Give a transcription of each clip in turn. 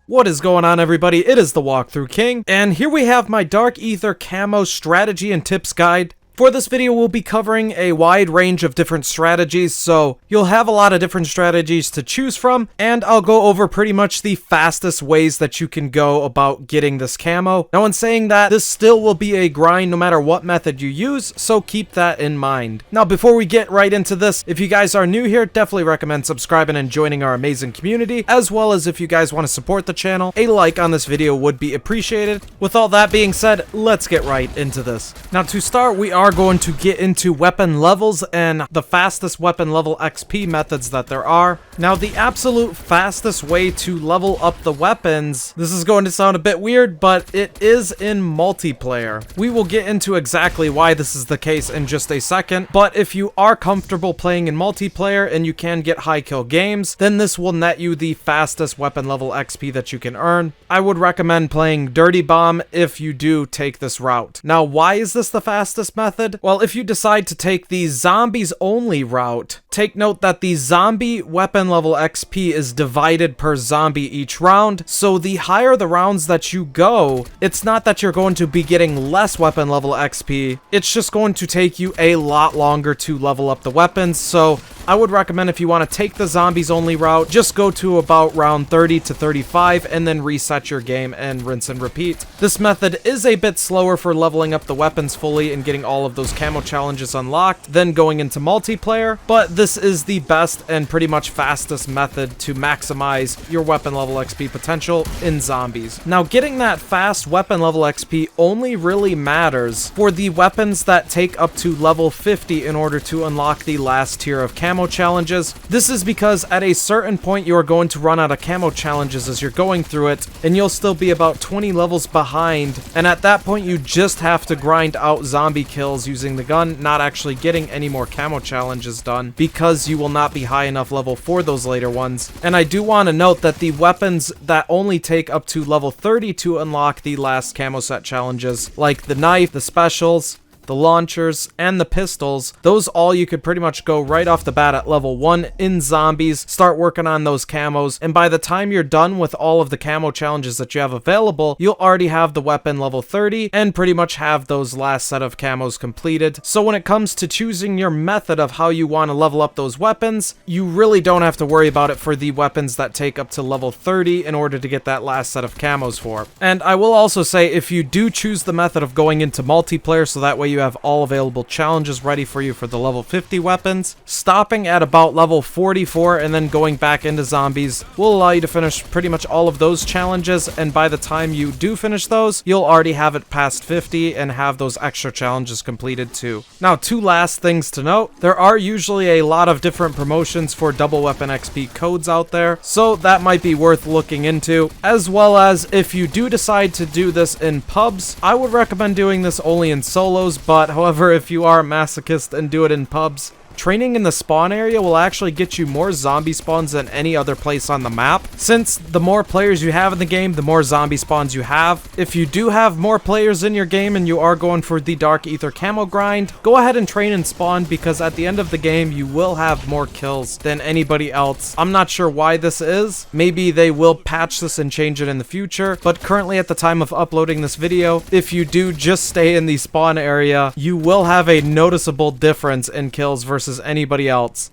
What is going on, everybody? It is the TheWalkthroughKing, and here we have my Dark Aether Camo strategy and tips guide. For this video, we'll be covering a wide range of different strategies, so you'll have a lot of different strategies to choose from, and I'll go over pretty much the fastest ways that you can go about getting this camo. Now, in saying that, this still will be a grind no matter what method you use, so keep that in mind. Now, before we get right into this, if you guys are new here, definitely recommend subscribing and joining our amazing community, as well as if you guys want to support the channel, a like on this video would be appreciated. With all that being said, let's get right into this. Now, to start, we are going to get into weapon levels and the fastest weapon level XP methods that there are. Now, the absolute fastest way to level up the weapons, this is going to sound a bit weird, but it is in multiplayer. We will get into exactly why this is the case in just a second, but if you are comfortable playing in multiplayer and you can get high kill games, then this will net you the fastest weapon level XP that you can earn. I would recommend playing Dirty Bomb if you do take this route. Now, why is this the fastest method? Well, if you decide to take the zombies only route, take note that the zombie weapon level XP is divided per zombie each round, so the higher the rounds that you go, it's not that you're going to be getting less weapon level XP, it's just going to take you a lot longer to level up the weapons. So I would recommend, if you want to take the zombies only route, just go to about round 30 to 35 and then reset your game and rinse and repeat. This method is a bit slower for leveling up the weapons fully and getting all of those camo challenges unlocked than going into multiplayer, but this is the best and pretty much fastest method to maximize your weapon level XP potential in zombies. Now, getting that fast weapon level XP only really matters for the weapons that take up to level 50 in order to unlock the last tier of camo challenges. This is because at a certain point you are going to run out of camo challenges as you're going through it, and you'll still be about 20 levels behind, and at that point you just have to grind out zombie kills using the gun, not actually getting any more camo challenges done, because you will not be high enough level for those later ones. And I do want to note that the weapons that only take up to level 30 to unlock the last camo set challenges, like the knife, the specials, the launchers, and the pistols, those all you could pretty much go right off the bat at level 1 in zombies, start working on those camos, and by the time you're done with all of the camo challenges that you have available, you'll already have the weapon level 30 and pretty much have those last set of camos completed. So when it comes to choosing your method of how you want to level up those weapons, you really don't have to worry about it for the weapons that take up to level 30 in order to get that last set of camos for. And I will also say, if you do choose the method of going into multiplayer so that way you have all available challenges ready for you for the level 50 weapons, stopping at about level 44 and then going back into zombies will allow you to finish pretty much all of those challenges, and by the time you do finish those, you'll already have it past 50 and have those extra challenges completed too. Now, two last things to note. There are usually a lot of different promotions for double weapon XP codes out there, so that might be worth looking into, as well as if you do decide to do this in pubs, I would recommend doing this only in solos. But however, if you are a masochist and do it in pubs, training in the spawn area will actually get you more zombie spawns than any other place on the map, since the more players you have in the game, the more zombie spawns you have. If you do have more players in your game and you are going for the Dark Aether camo grind, go ahead and train in spawn, because at the end of the game you will have more kills than anybody else. I'm not sure why this is. Maybe they will patch this and change it in the future, but currently at the time of uploading this video, if you do just stay in the spawn area, you will have a noticeable difference in kills versus anybody else.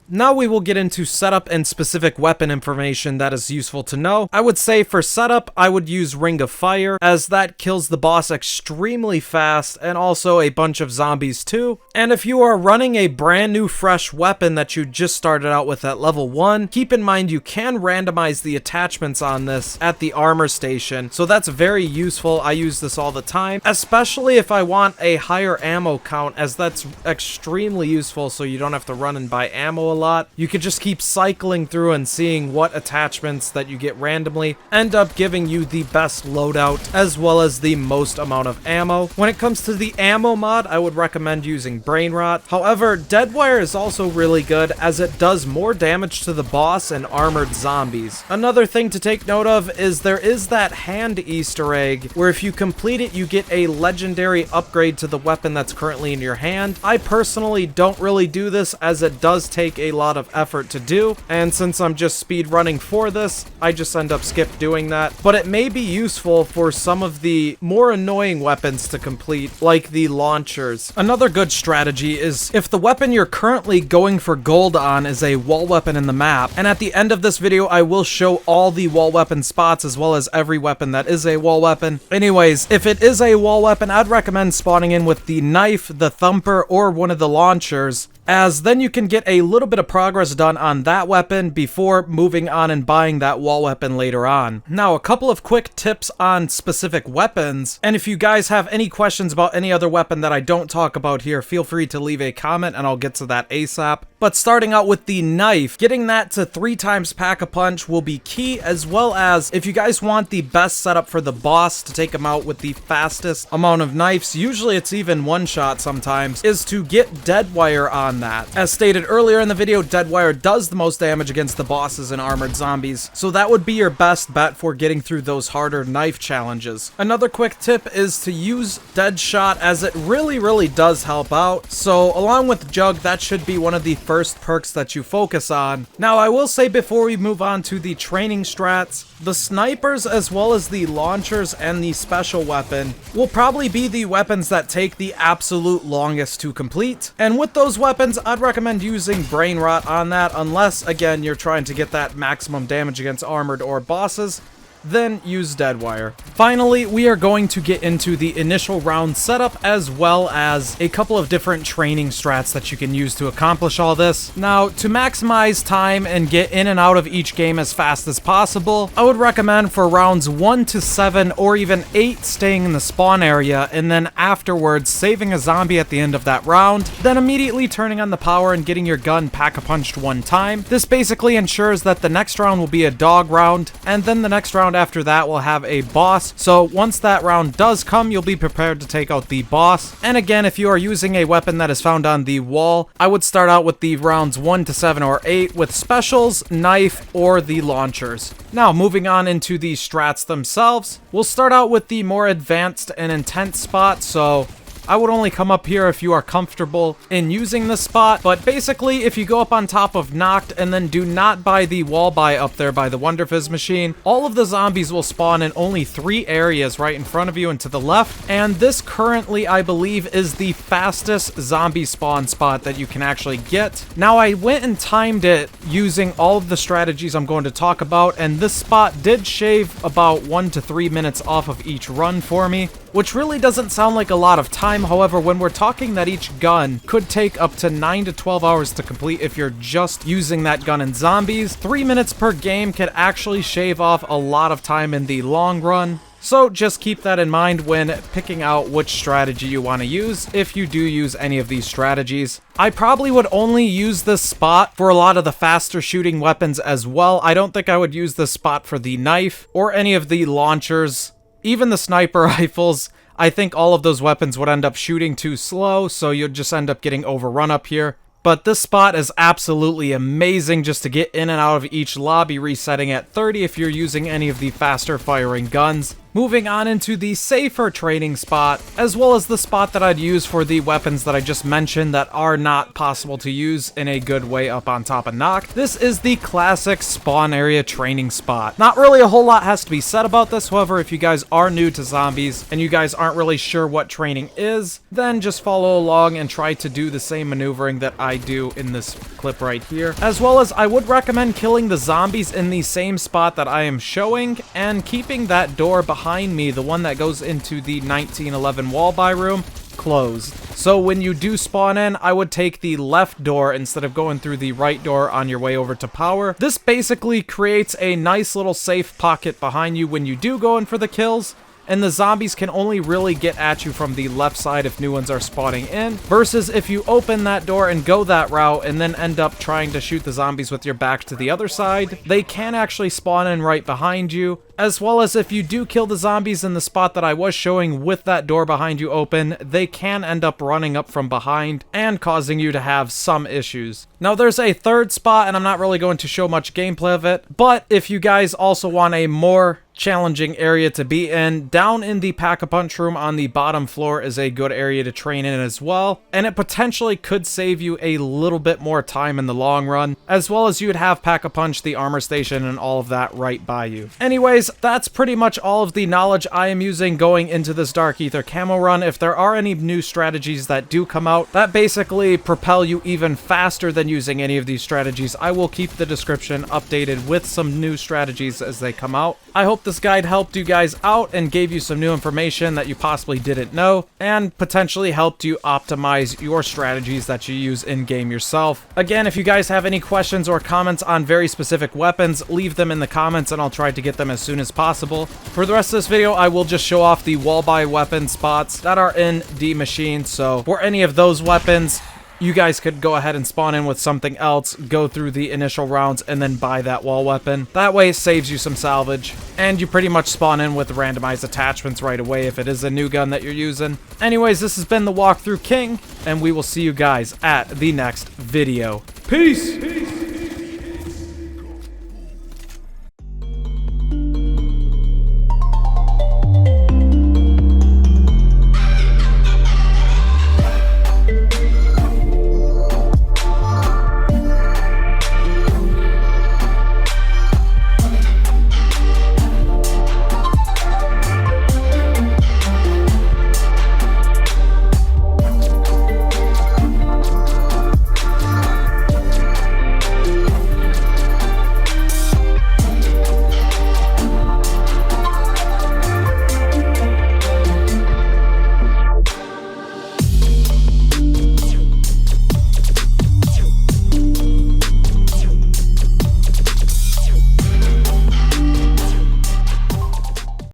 Now we will get into setup and specific weapon information that is useful to know. I would say for setup, I would use Ring of Fire, as that kills the boss extremely fast and also a bunch of zombies too. And if you are running a brand new fresh weapon that you just started out with at level 1, keep in mind you can randomize the attachments on this at the armor station, so that's very useful. I use this all the time, especially if I want a higher ammo count, as that's extremely useful, so you don't have to run and buy ammo a lot. You could just keep cycling through and seeing what attachments that you get randomly end up giving you the best loadout as well as the most amount of ammo. When it comes to the ammo mod, I would recommend using Brain Rot. However, Deadwire is also really good, as it does more damage to the boss and armored zombies. Another thing to take note of is there is that hand Easter egg where if you complete it, you get a legendary upgrade to the weapon that's currently in your hand. I personally don't really do this, as it does take a lot of effort to do, and since I'm just speed running for this, I just end up skip doing that. But it may be useful for some of the more annoying weapons to complete, like the launchers. Another good strategy is if the weapon you're currently going for gold on is a wall weapon in the map, and at the end of this video I will show all the wall weapon spots as well as every weapon that is a wall weapon. Anyways, if it is a wall weapon, I'd recommend spawning in with the knife, the thumper, or one of the launchers, as then you can get a little bit of progress done on that weapon before moving on and buying that wall weapon later on. Now, a couple of quick tips on specific weapons, and if you guys have any questions about any other weapon that I don't talk about here, feel free to leave a comment and I'll get to that ASAP. But starting out with the knife, getting that to 3 times Pack-a-Punch will be key, as well as if you guys want the best setup for the boss to take him out with the fastest amount of knives, usually it's even one shot sometimes, is to get dead wire on that. As stated earlier in the video, dead wire does the most damage against the bosses and armored zombies, so that would be your best bet for getting through those harder knife challenges. Another quick tip is to use dead shot, as it really does help out. So along with Jug, that should be one of the first perks that you focus on. Now, I will say before we move on to the training strats, the snipers as well as the launchers and the special weapon will probably be the weapons that take the absolute longest to complete. And with those weapons, I'd recommend using Brain Rot on that, unless, again, you're trying to get that maximum damage against armored or bosses. Then use Deadwire. Finally, we are going to get into the initial round setup as well as a couple of different training strats that you can use to accomplish all this. Now, to maximize time and get in and out of each game as fast as possible, I would recommend for rounds 1 to 7 or even 8 staying in the spawn area, and then afterwards saving a zombie at the end of that round, then immediately turning on the power and getting your gun pack-a-punched 1 time. This basically ensures that the next round will be a dog round, and then the next round after that will have a boss. So once that round does come, you'll be prepared to take out the boss. And again, if you are using a weapon that is found on the wall, I would start out with the rounds 1 to 7 or 8 with specials, knife, or the launchers. Now, moving on into the strats themselves, we'll start out with the more advanced and intense spot. So I would only come up here if you are comfortable in using this spot, but basically if you go up on top of Knocked and then do not buy the wall buy up there by the Wonder Fizz machine, all of the zombies will spawn in only 3 areas right in front of you and to the left, and this currently, I believe, is the fastest zombie spawn spot that you can actually get. Now, I went and timed it using all of the strategies I'm going to talk about, and this spot did shave about 1 to 3 minutes off of each run for me, which really doesn't sound like a lot of time. However, when we're talking that each gun could take up to 9 to 12 hours to complete if you're just using that gun in zombies, 3 minutes per game could actually shave off a lot of time in the long run. So just keep that in mind when picking out which strategy you want to use, if you do use any of these strategies. I probably would only use this spot for a lot of the faster shooting weapons as well. I don't think I would use this spot for the knife or any of the launchers. Even the sniper rifles, I think all of those weapons would end up shooting too slow, so you'd just end up getting overrun up here. But this spot is absolutely amazing just to get in and out of each lobby, resetting at 30 if you're using any of the faster firing guns. Moving on into the safer training spot, as well as the spot that I'd use for the weapons that I just mentioned that are not possible to use in a good way up on top of Knock. This is the classic spawn area training spot. Not really a whole lot has to be said about this. However, if you guys are new to zombies and you guys aren't really sure what training is, then just follow along and try to do the same maneuvering that I do in this clip right here. As well as I would recommend killing the zombies in the same spot that I am showing and keeping that door behind me, the one that goes into the 1911 wall buy room, closed. So when you do spawn in, I would take the left door instead of going through the right door on your way over to power. This basically creates a nice little safe pocket behind you when you do go in for the kills, and the zombies can only really get at you from the left side if new ones are spawning in, versus if you open that door and go that route and then end up trying to shoot the zombies with your back to the other side, they can actually spawn in right behind you. As well as if you do kill the zombies in the spot that I was showing with that door behind you open, they can end up running up from behind and causing you to have some issues. Now there's a third spot, and I'm not really going to show much gameplay of it, but if you guys also want a more challenging area to be in. Down in the Pack-a-Punch room on the bottom floor is a good area to train in as well, and it potentially could save you a little bit more time in the long run, as well as you would have Pack-a-Punch, the armor station, and all of that right by you. Anyways, that's pretty much all of the knowledge I am using going into this Dark Aether camo run. If there are any new strategies that do come out that basically propel you even faster than using any of these strategies, I will keep the description updated with some new strategies as they come out. I hope this guide helped you guys out and gave you some new information that you possibly didn't know, and potentially helped you optimize your strategies that you use in-game yourself. Again, if you guys have any questions or comments on very specific weapons, leave them in the comments and I'll try to get them as soon as possible. For the rest of this video, I will just show off the wall-buy weapon spots that are in the Maschine, so for any of those weapons, you guys could go ahead and spawn in with something else, go through the initial rounds, and then buy that wall weapon. That way it saves you some salvage, and you pretty much spawn in with randomized attachments right away if it is a new gun that you're using. Anyways, this has been the Walkthrough King, and we will see you guys at the next video. Peace!